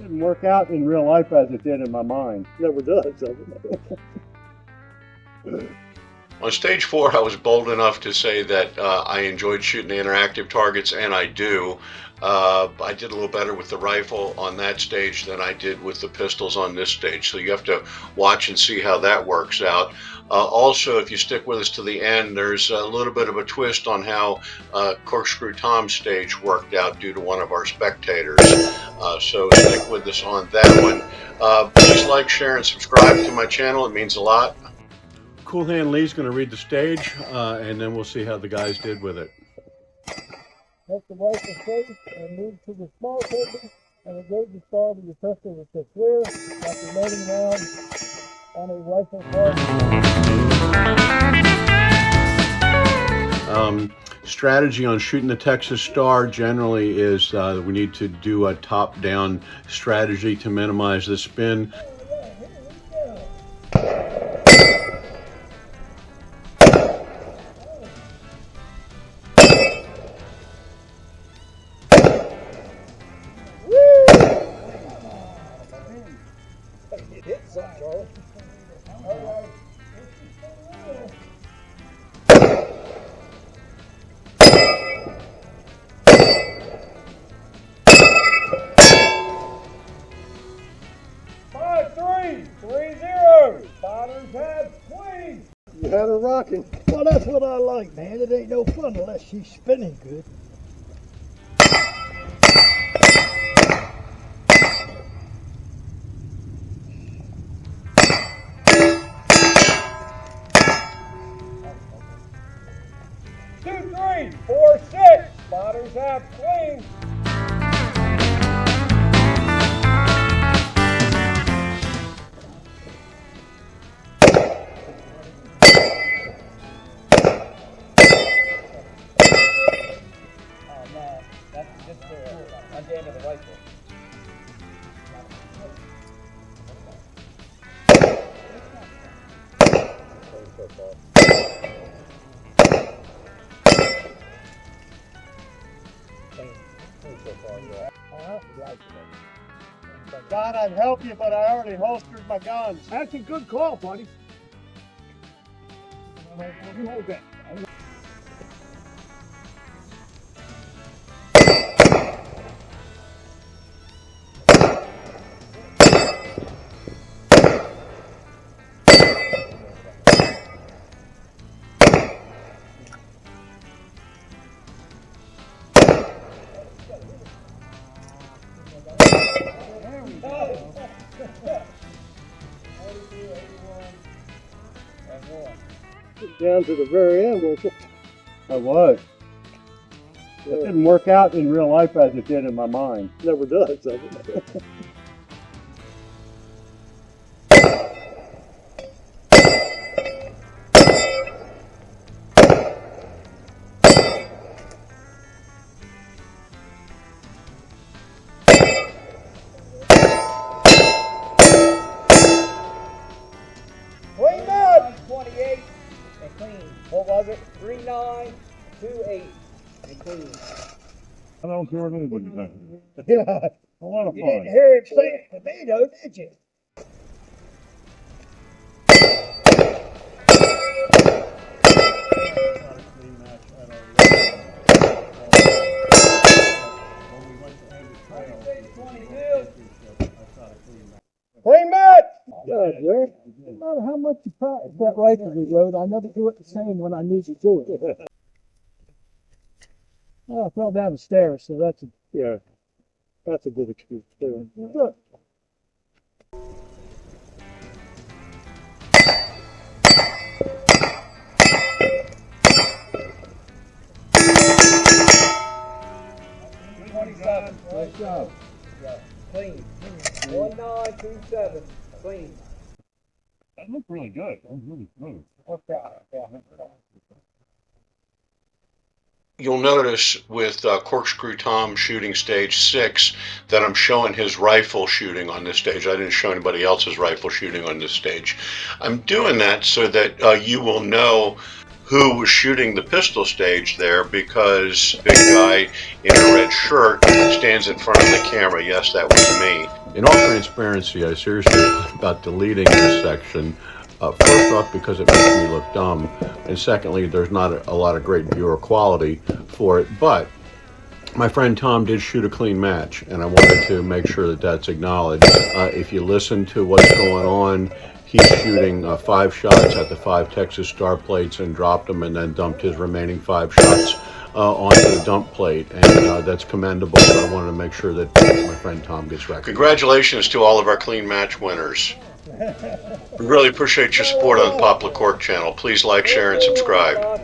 Didn't work out in real life as it did in my mind. Never does, does it? On stage 4, I was bold enough to say that I enjoyed shooting the interactive targets, and I do. I did a little better with the rifle on that stage than I did with the pistols on this stage. So you have to watch and see how that works out. Also, if you stick with us to the end, there's a little bit of a twist on how Corkscrew Tom's stage worked out due to one of our spectators. So stick with us on that one. Please like, share, and subscribe to my channel. It means a lot. Cool Hand Lee's going to read the stage, and then we'll see how the guys did with it. Let the rifle safe and move to the small table and engage the start of your pistol with the clear after loading round on a rifle part. Strategy on shooting the Texas Star generally is we need to do a top-down strategy to minimize the spin. It hit something, Charlie. All right. Spotters have swing. You had her rocking. Well, that's what I like, man. It ain't no fun unless she's spinning good. Two, three, four, six. Spotters have swing. That's just on the end of the rifle. God, I'd help you, but I already holstered my guns. That's a good call, buddy. You hold that. Down to the very end, weren't you? I was. It didn't work out in real life as it did in my mind. Never does, does it? Clean up! 28 and clean. What was it? 3928 and clean. I don't care what anybody thinks. Yeah. A lot of You fun. didn't hear him say it to me, though, did you? Clean match! Good, sir. No matter how much you practice that rifle we rode, I never do it the same when I need to do it. Oh, I fell down the stairs, so that's a good excuse too. Good. Nice job. Yeah, clean. 1927, clean. That looked really good. That was really smooth. Okay. Yeah. You'll notice with Corkscrew Tom shooting stage 6 that I'm showing his rifle shooting on this stage. I didn't show anybody else's rifle shooting on this stage. I'm doing that so that you will know who was shooting the pistol stage there, because big guy in a red shirt stands in front of the camera. Yes, that was me. In all transparency, I seriously thought about deleting this section. First off, because it makes me look dumb, and secondly, there's not a lot of great viewer quality for it. But my friend Tom did shoot a clean match, and I wanted to make sure that that's acknowledged. If you listen to what's going on, he's shooting 5 shots at the 5 Texas star plates and dropped them, and then dumped his remaining 5 shots onto the dump plate, and that's commendable. So I wanted to make sure that my friend Tom gets recognized. Congratulations to all of our clean match winners. We really appreciate your support on the Poplar Cork channel. Please like, share, and subscribe.